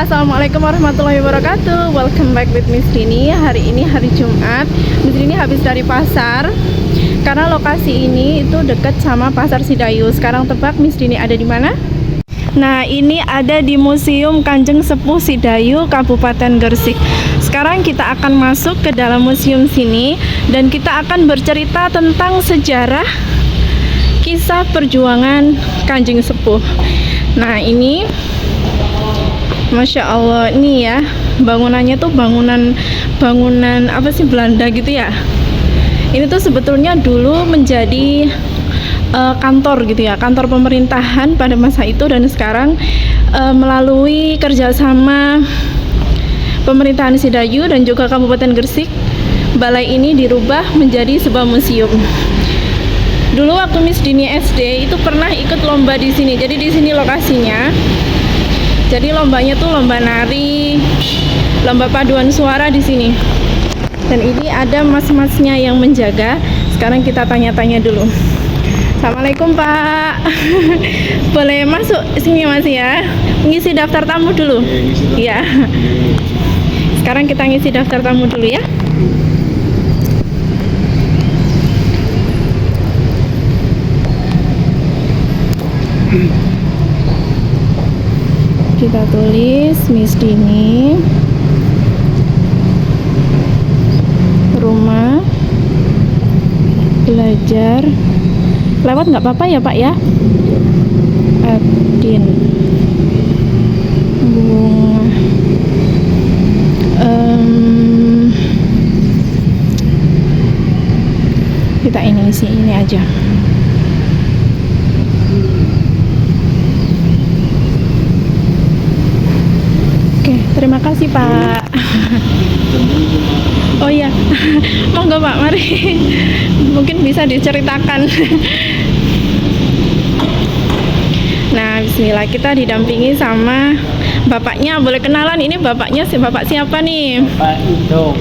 Assalamualaikum warahmatullahi wabarakatuh. Welcome back with Miss Dini. Hari ini hari Jumat. Miss Dini habis dari pasar. Karena lokasi ini itu dekat sama Pasar Sidayu. Sekarang tebak Miss Dini ada di mana? Nah, ini ada di Museum Kanjeng Sepuh Sidayu, Kabupaten Gresik. Sekarang kita akan masuk ke dalam museum sini dan kita akan bercerita tentang sejarah kisah perjuangan Kanjeng Sepuh. Nah, ini Masya Allah, ini ya bangunannya tuh bangunan apa sih, Belanda gitu ya. Ini tuh sebetulnya dulu menjadi kantor gitu ya, kantor pemerintahan pada masa itu, dan sekarang melalui kerjasama pemerintahan Sidayu dan juga Kabupaten Gresik, balai ini dirubah menjadi sebuah museum. Dulu waktu Miss Dini SD itu pernah ikut lomba di sini. Jadi di sini lokasinya. Jadi lombanya tuh lomba nari, lomba paduan suara di sini. Dan ini ada mas-masnya yang menjaga. Sekarang kita tanya-tanya dulu. Assalamualaikum Pak. Boleh masuk sini Mas ya? Ngisi daftar tamu dulu. Iya. Sekarang kita ngisi daftar tamu dulu ya. Kita tulis Miss Dini, rumah belajar. Lewat nggak apa-apa ya Pak ya? Abdin Bunga. Kita ini isi ini aja. Terima kasih Pak. Oh iya, monggo Pak, mari. Mungkin bisa diceritakan. Nah, bismillah, kita didampingi sama bapaknya. Boleh kenalan, ini bapaknya, bapak siapa nih? Pak Indo.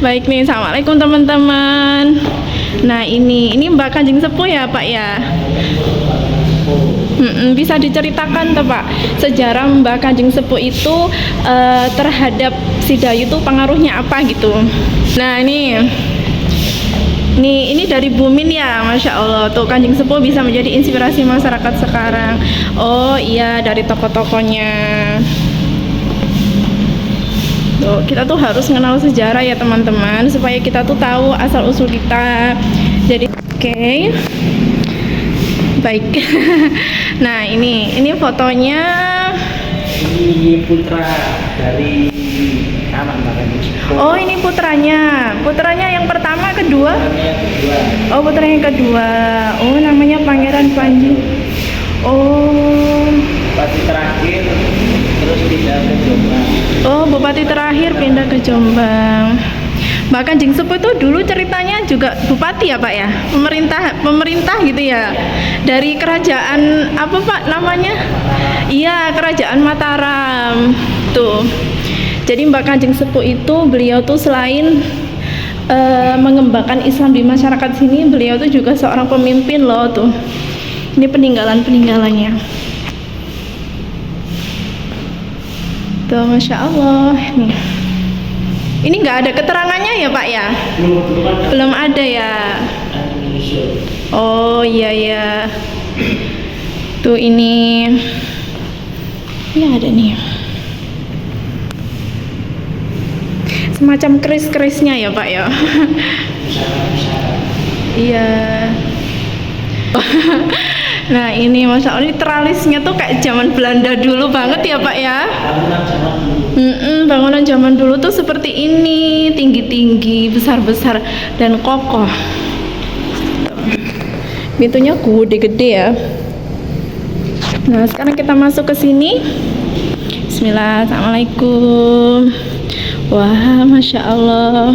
Baik nih, assalamualaikum teman-teman. Nah, ini Mbak Kanjeng Sepuh ya Pak ya? Bisa diceritakan tuh Pak, sejarah Mbak Kanjeng Sepuh itu terhadap Sidayu itu pengaruhnya apa gitu. Nah, ini dari Bumin ya, Masya Allah. Tuh Kanjeng Sepuh bisa menjadi inspirasi masyarakat sekarang. Oh iya, dari tokoh-tokohnya. Tuh, kita tuh harus mengenal sejarah ya teman-teman, supaya kita tuh tahu asal usul kita. Jadi oke. Baik. Nah, ini fotonya. Ini putra dari anak Mbak. Oh, ini putranya. Putranya yang pertama, kedua? Oh, putra yang kedua. Oh, namanya Pangeran Panji. Oh. Bupati terakhir terus pindah ke Jombang. Oh, bupati terakhir pindah ke Jombang. Mbak Kanjeng Sepuh itu dulu ceritanya juga bupati ya Pak ya? Pemerintah gitu ya? Dari kerajaan apa Pak namanya? Iya, kerajaan Mataram. Tuh. Jadi Mbak Kanjeng Sepuh itu, beliau tuh selain mengembangkan Islam di masyarakat sini, beliau tuh juga seorang pemimpin loh tuh. Ini peninggalannya. Tuh, Masya Allah. Nih. Ini nggak ada keterangannya ya Pak ya? Belum ada ya? Oh iya ya. Tuh ini ada nih. Semacam keris-kerisnya ya Pak ya? Iya. Nah, ini Masya Allah, ini teralisnya tuh kayak zaman Belanda dulu banget ya Pak ya? Bangunan zaman dulu tuh seperti ini, tinggi-tinggi, besar-besar, dan kokoh. Pintunya gede-gede ya. Nah, sekarang kita masuk ke sini. Bismillah, assalamualaikum. Wah, Masya Allah.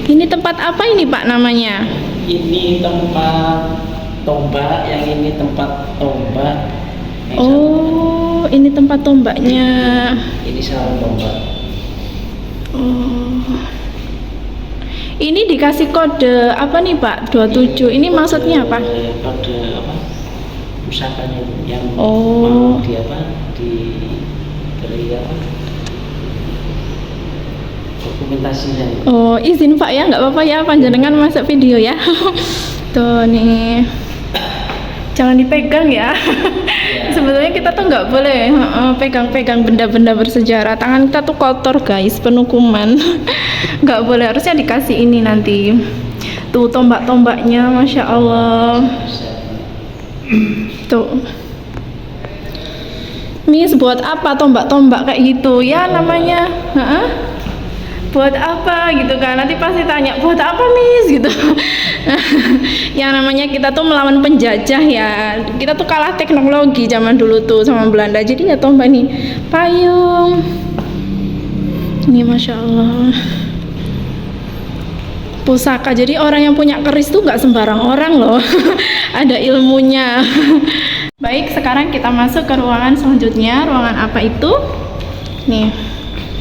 Ini tempat apa ini Pak namanya? Ini tempat tombak, yang ini tempat tombak. Oh, ini tempat tombaknya. Ini sarung tombak. Oh. Ini dikasih kode apa nih Pak? 27. Ini maksudnya apa? Kode apa? Pusakanya yang Oh. mau di apa? Diberi apa dokumentasinya itu. Oh, izin Pak ya, nggak apa-apa ya panjenengan masuk video ya. Tuh nih, jangan dipegang ya. Sebetulnya kita tuh nggak boleh pegang-pegang benda-benda bersejarah. Tangan kita tuh kotor guys, penuh kuman. Nggak boleh, harusnya dikasih ini nanti. Tuh tombak-tombaknya, masya Allah. Tuh. Miss, buat apa tombak-tombak kayak gitu? Ya namanya, buat apa gitu kan? Nanti pasti tanya, buat apa Miss gitu. Yang namanya kita tuh melawan penjajah ya. Kita tuh kalah teknologi zaman dulu tuh sama Belanda. Jadi ya tombak nih, payung. Ini masya Allah. Pusaka. Jadi orang yang punya keris tuh nggak sembarang orang loh. Ada ilmunya. Baik, sekarang kita masuk ke ruangan selanjutnya. Ruangan apa itu? Nih.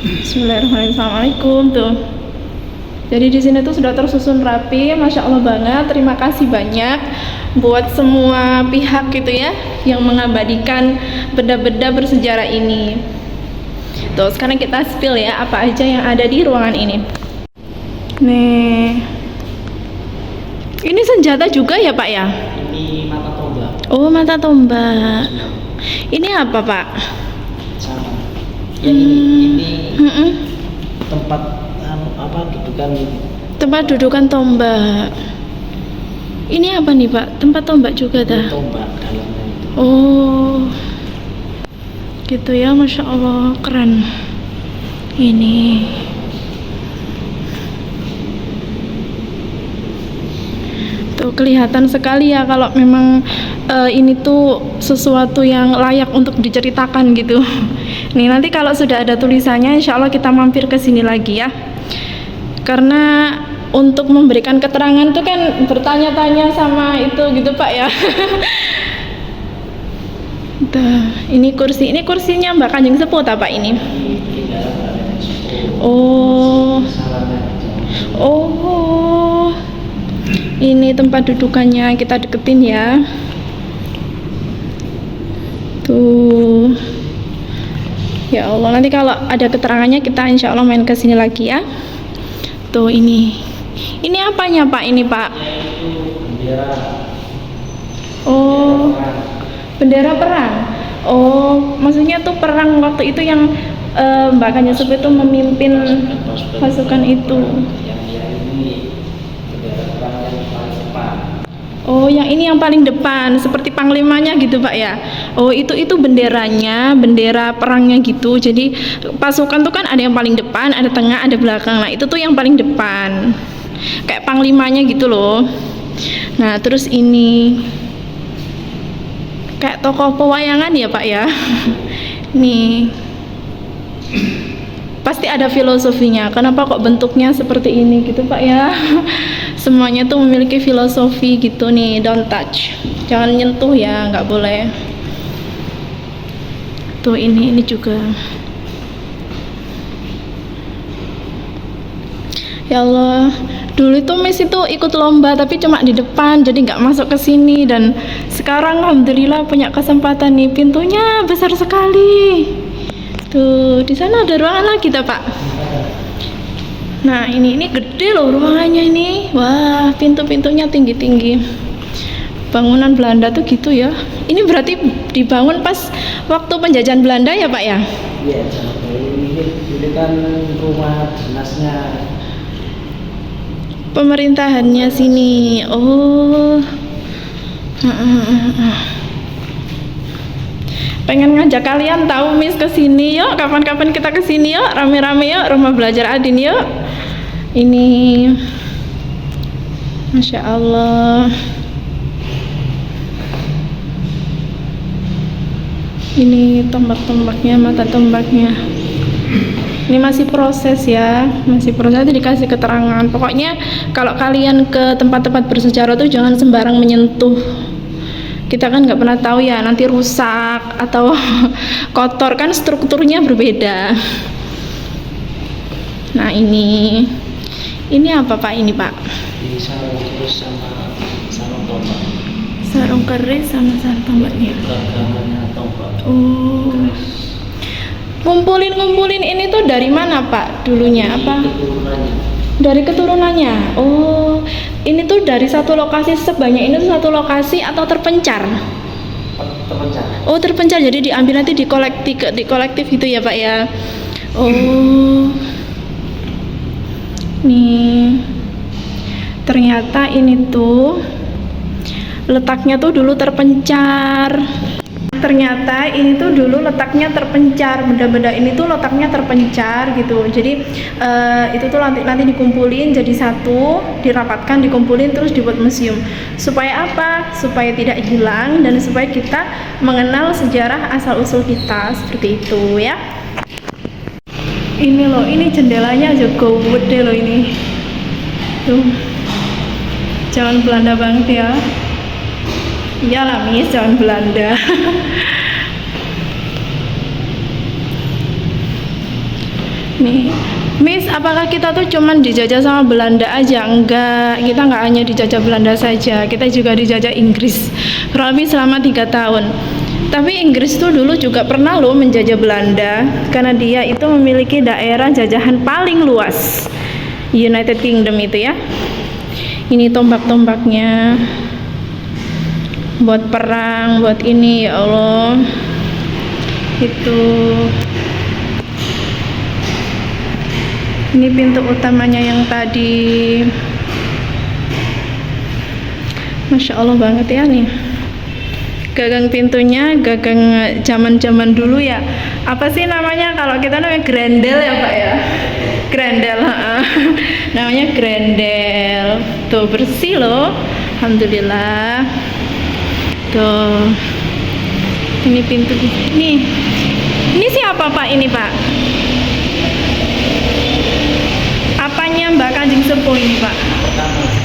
Bismillahirrahmanirrahim. Assalamualaikum tuh. Jadi di sini tuh sudah tersusun rapi, masya Allah banget. Terima kasih banyak buat semua pihak gitu ya yang mengabadikan benda-benda bersejarah ini. Tuh sekarang kita spill ya apa aja yang ada di ruangan ini. Nih, ini senjata juga ya Pak ya? Ini mata tombak. Oh, mata tombak. Ini apa Pak? Sama. Ya ini tempat apa dudukan tempat dudukan tombak. Ini apa nih Pak? Tempat tombak juga dah. tombak dalamnya itu. Oh, gitu ya, masya Allah, keren. Ini. Tuh kelihatan sekali ya kalau memang ini tuh sesuatu yang layak untuk diceritakan gitu. Nih nanti kalau sudah ada tulisannya, insya Allah kita mampir ke sini lagi ya. Karena untuk memberikan keterangan tuh kan bertanya-tanya sama itu gitu Pak ya. Tuh, ini kursinya Mbak Kanjeng Sepuh Pak ini. Oh. Oh. Ini tempat dudukannya, kita deketin ya. Tuh. Ya Allah, nanti kalau ada keterangannya kita insya Allah main ke sini lagi ya. Tuh ini. Ini apanya Pak ini Pak? Bendera. Oh. Bendera perang. Oh, maksudnya tuh perang waktu itu yang Mbak Kanjeng Sepuh itu memimpin pasukan itu. Oh, yang ini yang paling depan, seperti panglimanya gitu Pak ya. Oh, itu benderanya, bendera perangnya gitu. Jadi pasukan tuh kan ada yang paling depan, ada tengah, ada belakang. Nah, itu tuh yang paling depan. Kayak panglimanya gitu loh. Nah, terus ini kayak tokoh pewayangan ya Pak ya. Nih. Pasti ada filosofinya. Kenapa kok bentuknya seperti ini gitu Pak ya? Semuanya tuh memiliki filosofi gitu nih. Don't touch. Jangan nyentuh ya, nggak boleh. Tuh ini juga. Ya Allah, dulu itu Miss itu ikut lomba tapi cuma di depan, jadi nggak masuk ke sini. Dan sekarang alhamdulillah punya kesempatan nih, pintunya besar sekali. Tuh di sana ada ruangan lagi Pak. Nah ini gede loh ruangannya ini. Wah, pintu-pintunya tinggi-tinggi. Bangunan Belanda tuh gitu ya. Ini berarti dibangun pas waktu penjajahan Belanda ya Pak ya? Iya, ini kan rumah dinasnya pemerintahannya sini. Oh. Pengen ngajak kalian tahu Miss ke sini yuk, kapan-kapan kita ke sini yuk, rame-rame yuk, rumah belajar Adin yuk. Ini Masya Allah. Ini tombak-tombaknya, mata tombaknya. Ini masih proses ya, masih proses, dikasih keterangan. Pokoknya kalau kalian ke tempat-tempat bersejarah tuh jangan sembarang menyentuh. Kita kan nggak pernah tahu ya, nanti rusak atau kotor, kan strukturnya berbeda. Nah ini apa Pak ini Pak? Ini sarung keris sama sarung tombak. Sarung keris sama sarung tombaknya. Gerakannya tombak. Oh. Ngumpulin ini tuh dari mana Pak dulunya? Apa? Keturunannya. Dari keturunannya. Oh, ini tuh dari satu lokasi sebanyak ini tuh satu lokasi atau terpencar? Terpencar. Oh, terpencar. Jadi diambil nanti di kolektif gitu ya, Pak ya. Oh. Nih. Ternyata ini tuh letaknya tuh dulu terpencar. Ternyata ini tuh dulu letaknya terpencar, benda-benda ini tuh letaknya terpencar gitu. Jadi itu tuh nanti dikumpulin jadi satu, dirapatkan, dikumpulin terus dibuat museum. Supaya apa? Supaya tidak hilang dan supaya kita mengenal sejarah asal usul kita seperti itu ya. Ini loh, ini jendelanya aja gede loh ini. Tuh. Zaman Belanda banget ya. Iyalah Miss, zaman Belanda. Nih, Miss, apakah kita tuh cuman dijajah sama Belanda aja? Enggak, kita nggak hanya dijajah Belanda saja, kita juga dijajah Inggris kurang lebih selama 3 tahun. Tapi Inggris tuh dulu juga pernah loh menjajah Belanda, karena dia itu memiliki daerah jajahan paling luas United Kingdom itu ya. Ini tombak-tombaknya buat perang, buat ini ya Allah. Itu ini pintu utamanya yang tadi. Masya Allah banget ya nih. Gagang pintunya gagang zaman dulu ya. Apa sih namanya, kalau kita namanya grendel ya Pak ya? Grendel, namanya grendel. Tuh bersih loh, alhamdulillah. Tuh, ini pintu ini siapa Pak ini Pak? Apanya Mbak Kanjeng Sepuh ini Pak?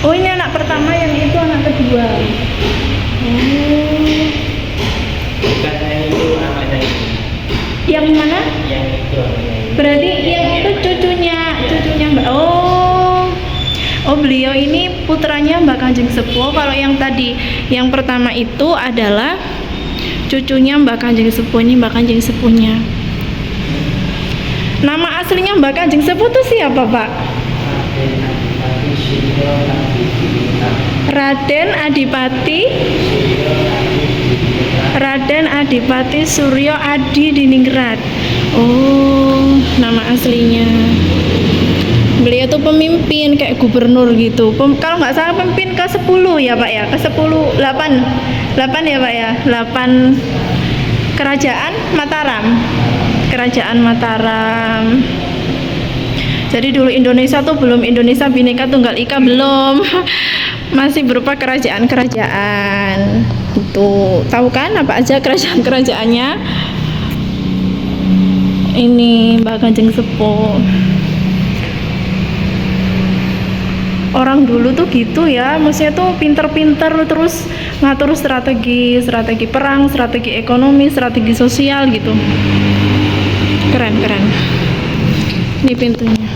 Oh, ini anak pertama, yang itu anak kedua. Oh. Bukan yang itu anaknya itu. Yang mana? Yang itu anaknya itu. Berarti yang itu cucunya Mbak. Oh, beliau ini putranya Mbak Kanjeng Sepuh. Kalau yang tadi, yang pertama itu adalah cucunya Mbak Kanjeng Sepuh. Ini Mbak Kanjeng Sepuhnya. Nama aslinya Mbak Kanjeng Sepuh itu siapa Pak? Raden Adipati Suryo Adi Diningrat. Oh, nama aslinya. Beliau tuh pemimpin kayak gubernur gitu. Kalau nggak salah pemimpin ke-10 ya Pak ya, ke-10, 8 ya Pak ya, 8 kerajaan Mataram. Jadi dulu Indonesia tuh belum Indonesia Bhinneka Tunggal Ika, belum. Masih berupa kerajaan-kerajaan. Itu tahu kan apa aja kerajaan-kerajaannya? Ini Mbak Kanjeng Sepuh. Orang dulu tuh gitu ya, maksudnya tuh pinter-pinter, terus ngatur strategi perang, strategi ekonomi, strategi sosial gitu. Keren. Ini pintunya.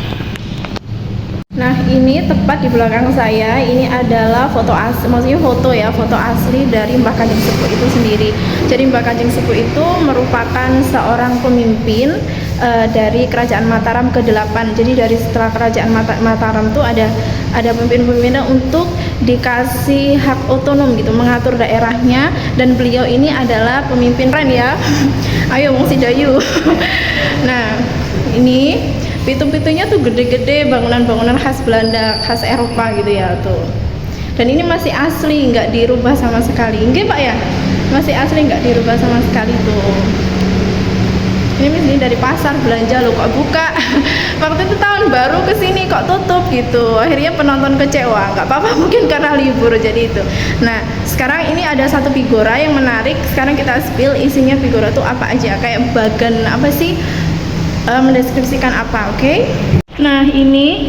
Nah, ini tepat di belakang saya, ini adalah foto asli dari Mbah Kanjeng Sepuh itu sendiri. Jadi Mbah Kanjeng Sepuh itu merupakan seorang pemimpin dari kerajaan Mataram ke-8. Jadi dari setelah kerajaan Mataram itu ada pemimpin-pemimpinnya untuk dikasih hak otonom gitu, mengatur daerahnya, dan beliau ini adalah pemimpin keren ya. Ayo Wong Sidayu. Nah, ini pintu-pintunya tuh gede-gede, bangunan-bangunan khas Belanda, khas Eropa gitu ya tuh. Dan ini masih asli, nggak dirubah sama sekali. Nggih Pak ya? Masih asli, nggak dirubah sama sekali tuh. Ini misalnya dari pasar belanja loh kok buka. Waktu itu tahun baru kesini kok tutup gitu. Akhirnya penonton kecewa. Nggak apa-apa, mungkin karena libur jadi itu. Nah, sekarang ini ada satu figura yang menarik. Sekarang kita spill isinya figura tuh apa aja. Kayak bagan apa sih? Mendeskripsikan apa, oke? Nah, ini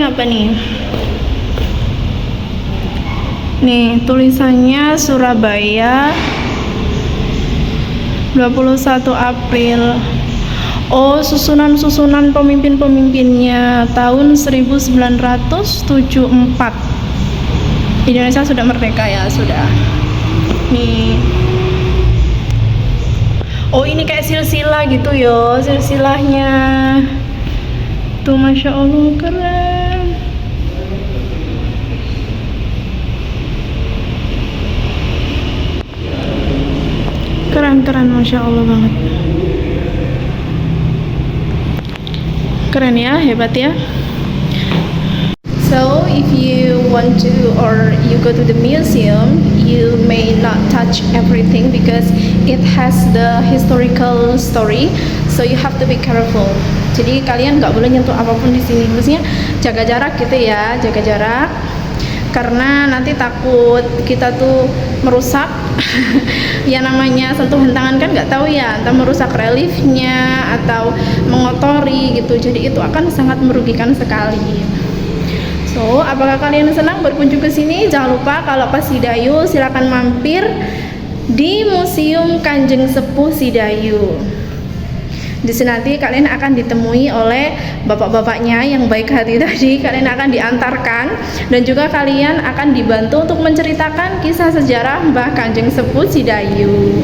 apa nih? Nih, tulisannya Surabaya 21 April. Oh, susunan pemimpin-pemimpinnya tahun 1974. Indonesia sudah merdeka ya, sudah. Nih. Oh, ini kayak silsilah gitu yo, silsilahnya. Tuh, Masya Allah, keren. Keren, Masya Allah banget. Keren ya, hebat ya. So if you want to or you go to the museum, you may not touch everything because it has the historical story, so you have to be careful. Jadi kalian nggak boleh nyentuh apapun di sini, maksudnya jaga jarak gitu ya, jaga jarak. Karena nanti takut kita tuh merusak. Ya namanya sentuhan tangan kan nggak tahu ya, entah merusak reliefnya atau mengotori gitu. Jadi itu akan sangat merugikan sekali. So, apakah kalian senang berkunjung ke sini? Jangan lupa kalau pas Sidayu silakan mampir di Museum Kanjeng Sepuh Sidayu. Di sini nanti kalian akan ditemui oleh bapak-bapaknya yang baik hati tadi. Kalian akan diantarkan dan juga kalian akan dibantu untuk menceritakan kisah sejarah Mbah Kanjeng Sepuh Sidayu.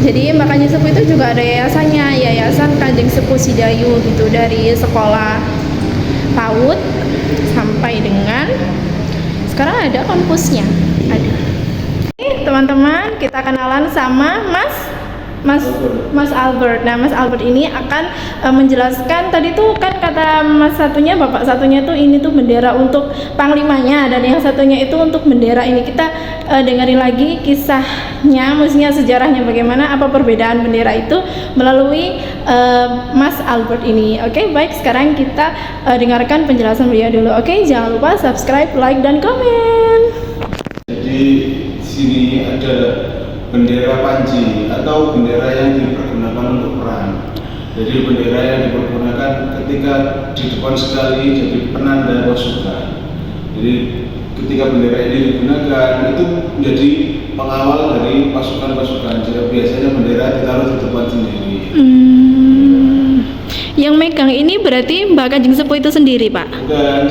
Jadi Mbah Kanjeng Sepuh itu juga ada yayasannya, Yayasan Kanjeng Sepuh Sidayu gitu, dari sekolah PAUD sampai dengan sekarang ada kampusnya, ada. Teman-teman, kita kenalan sama Mas Albert. Nah, Mas Albert ini akan menjelaskan, tadi tuh kan kata Mas satunya, bapak satunya tuh ini tuh bendera untuk panglimanya dan yang satunya itu untuk bendera ini. Kita dengerin lagi kisahnya, maksudnya sejarahnya bagaimana, apa perbedaan bendera itu melalui Mas Albert ini. Oke, baik, sekarang kita dengarkan penjelasan beliau dulu. Oke, jangan lupa subscribe, like, dan komen. Jadi sini ada bendera Panji atau bendera yang dipergunakan untuk perang. Jadi bendera yang dipergunakan ketika di depan sekali jadi penanda pasukan. Jadi ketika bendera ini digunakan itu menjadi pengawal dari pasukan-pasukan. Jadi biasanya bendera ditaruh di depan sendiri. Yang megang ini berarti Mbah Kanjeng Sepuh itu sendiri, Pak?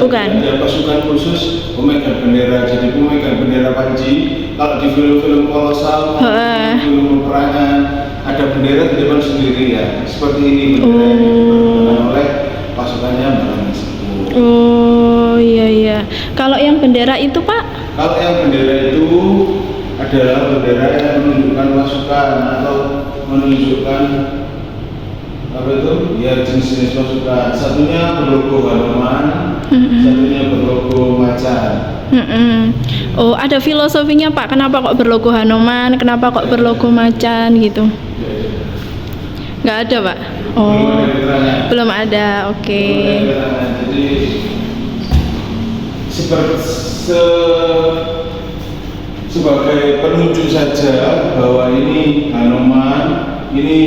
Bukan. Ada pasukan khusus pemegang bendera. Jadi pemegang bendera Panji. Kalau di film-film kolosal, film peperangan, ada bendera di depan sendiri ya. Seperti ini bendera yang dipergunakan oleh pasukannya Mbah Kanjeng Sepuh. Oh iya. Kalau yang bendera itu, Pak? Kalau yang bendera itu adalah bendera yang menunjukkan pasukan atau menunjukkan apa itu? Ya, jenis-jenis pasukan. Satunya berlogo Hanoman, satunya berlogo Macan. Oh, ada filosofinya, Pak. Kenapa kok berlogo Hanoman? Kenapa kok berlogo Macan gitu? Nggak ada, Pak. Oh, belum ada. Oke. Jadi sebagai penunjuk saja bahwa ini Hanoman, ini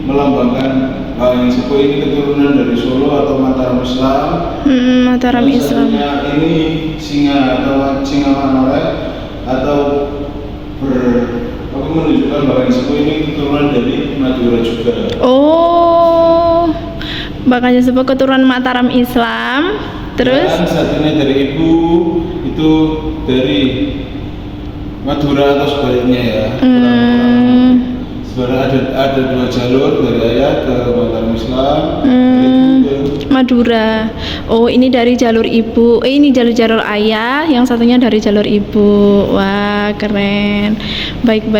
melambangkan Kanjeng Sepuh ini keturunan dari Solo atau Mataram Islam. Mataram Islam. Ini singa atau singa Manoret atau menunjukkan bahwa Kanjeng Sepuh ini keturunan dari Madura juga. Oh, Mbah Kanjeng Sepuh keturunan Mataram Islam. Terus? Dan satunya dari ibu itu dari Madura atau sebaliknya ya. Sebenarnya ada dua jalur dari ayah ke Mataram Islam. Madura. Oh, ini dari jalur ibu. Ini jalur ayah, yang satunya dari jalur ibu. Wah, keren. Baik.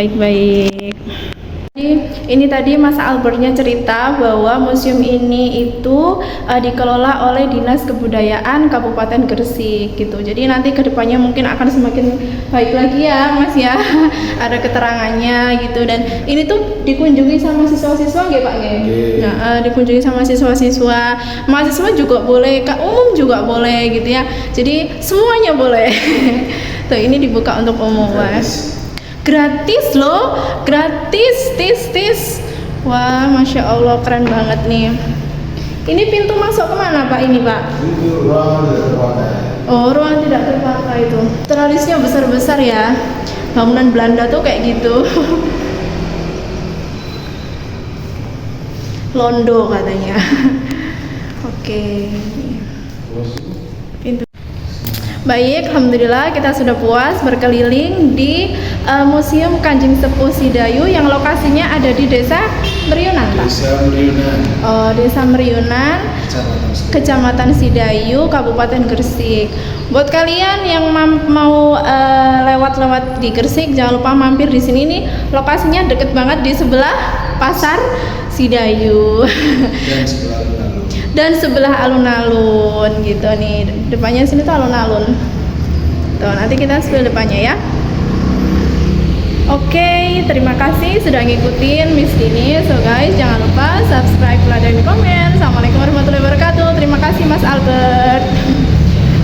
Ini tadi Mas Albertnya cerita bahwa museum ini itu dikelola oleh Dinas Kebudayaan Kabupaten Gresik gitu. Jadi nanti kedepannya mungkin akan semakin baik lagi ya, Mas ya. Ada keterangannya gitu, dan ini tuh dikunjungi sama siswa-siswa nggih, Pak nggih? Nah, dikunjungi sama siswa-siswa, mahasiswa juga boleh, umum juga boleh gitu ya. Jadi semuanya boleh. Tuh, ini dibuka untuk umum, Mas. Gratis loh, gratis, tis. Wah, Masya Allah, keren banget nih. Ini pintu masuk kemana, Pak, ini, Pak? Itu ruangan tidak terpakai. Oh, ruang tidak terpakai itu. Tralisnya besar-besar ya. Bangunan Belanda tuh kayak gitu. Londo katanya. Oke. Pintu. Baik, alhamdulillah kita sudah puas berkeliling di Museum Kanjeng Sepuh Sidayu yang lokasinya ada di Desa Meriunan, Pak. Desa Meriunan, Desa Meriunan, Kecamatan Sidayu, Kabupaten Gresik. Buat kalian yang mau lewat-lewat di Gresik, jangan lupa mampir di sini nih. Lokasinya deket banget di sebelah Pasar Sidayu. Dan sebelah alun-alun gitu nih. Depannya sini tuh alun-alun. Tuh, nanti kita spill depannya ya. Oke, terima kasih sudah ngikutin Miss Dini. So guys, jangan lupa subscribe, like, dan komen. Assalamualaikum warahmatullahi wabarakatuh. Terima kasih Mas Albert.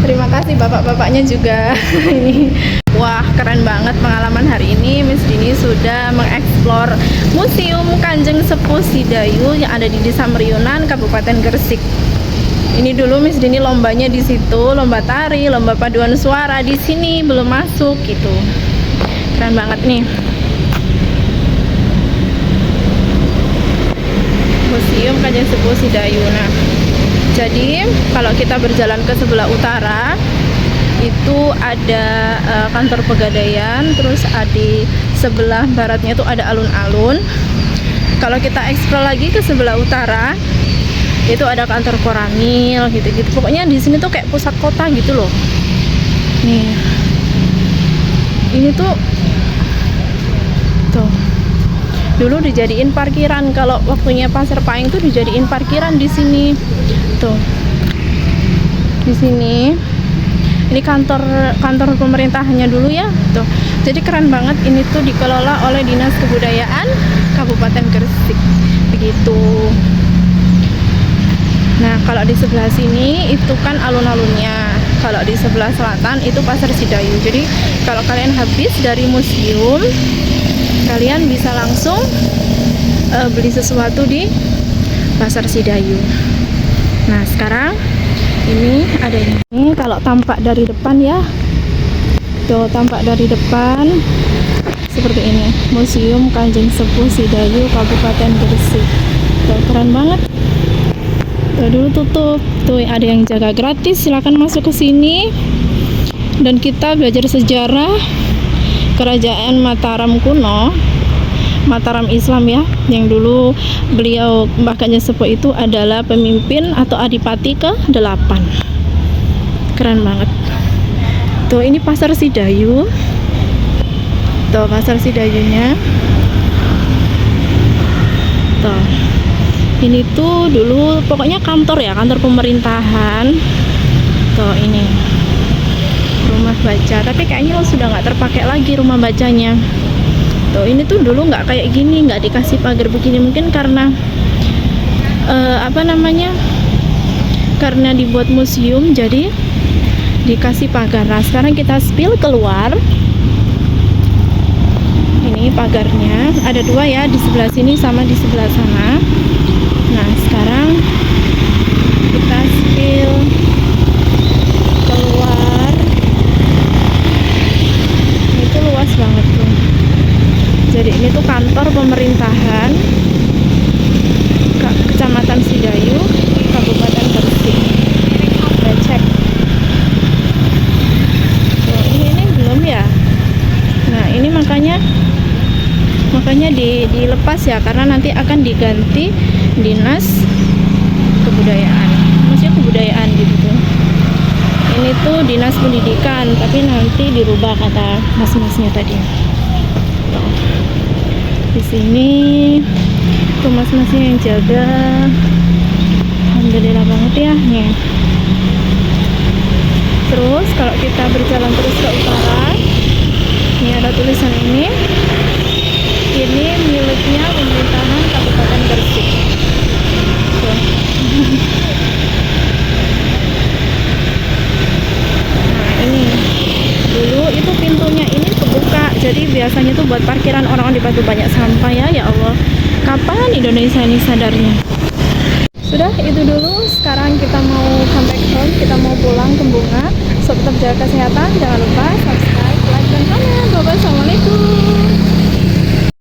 Terima kasih bapak-bapaknya juga. Ini wah, keren banget pengalaman hari ini. Miss Dini sudah mengeksplor Museum Kanjeng Sepuh Sidayu yang ada di Desa Meriunan, Kabupaten Gresik. Ini dulu Miss Dini lombanya di situ, lomba tari, lomba paduan suara di sini belum masuk gitu. Keren banget nih. Museum Kanjeng Sepuh Sidayu. Nah, jadi kalau kita berjalan ke sebelah utara itu ada kantor pegadaian, terus di sebelah baratnya itu ada alun-alun. Kalau kita eksplor lagi ke sebelah utara itu ada kantor Koramil gitu-gitu. Pokoknya di sini tuh kayak pusat kota gitu loh. Nih, ini tuh dulu dijadiin parkiran. Kalau waktunya Pasar Paing tuh dijadiin parkiran di sini. Tuh, di sini. Ini kantor pemerintahannya dulu ya. Tuh. Jadi keren banget. Ini tuh dikelola oleh Dinas Kebudayaan Kabupaten Gresik. Begitu. Nah, kalau di sebelah sini itu kan alun-alunnya. Kalau di sebelah selatan itu Pasar Sidayu. Jadi kalau kalian habis dari museum, kalian bisa langsung beli sesuatu di Pasar Sidayu. Nah, sekarang ini ada ini. Kalau tampak dari depan ya, tuh tampak dari depan seperti ini, Museum Kanjeng Sepuh Sidayu Kabupaten Gresik. Tuh, keren banget. Tuh, dulu tutup. Tuh ada yang jaga gratis, silakan masuk ke sini dan kita belajar sejarah Kerajaan Mataram kuno, Mataram Islam ya, yang dulu beliau Mbah Kanjeng Sepuh itu adalah pemimpin atau adipati ke-8. Keren banget. Tuh ini Pasar Sidayu. Tuh Pasar Sidayunya. Tuh. Ini tuh dulu pokoknya kantor ya, kantor pemerintahan. Tuh ini rumah baca, tapi kayaknya sudah nggak terpakai lagi rumah bacanya. Tuh ini tuh dulu nggak kayak gini, nggak dikasih pagar begini, mungkin karena karena dibuat museum jadi dikasih pagar. Nah, sekarang kita spill keluar. Ini pagarnya ada 2 ya, di sebelah sini sama di sebelah sana. Nah, sekarang kita spill keluar. Itu luas banget tuh. Jadi ini tuh kantor pemerintahan Kecamatan Sidayu, Kabupaten Gresik. Kita cek. Tuh, ini belum ya. Nah, ini makanya dilepas ya, karena nanti akan diganti Dinas Kebudayaan. Maksudnya kebudayaan gitu. Ini tuh Dinas Pendidikan, tapi nanti dirubah kata mas-masnya tadi. Di sini tuh mas-masnya yang jaga. Alhamdulillah banget ya nih. Terus kalau kita berjalan terus ke utara, ini ada tulisan ini miliknya pemerintahan Kabupaten Gresik. Tuh. Nah ini dulu itu pintunya ini kebuka, jadi biasanya tuh buat parkiran orang-orang di Batu banyak sampah ya. Ya Allah, kapan Indonesia ini sadarnya? Sudah itu dulu. Sekarang kita mau come back home, kita mau pulang ke Bunga. So tetap jaga kesehatan, jangan lupa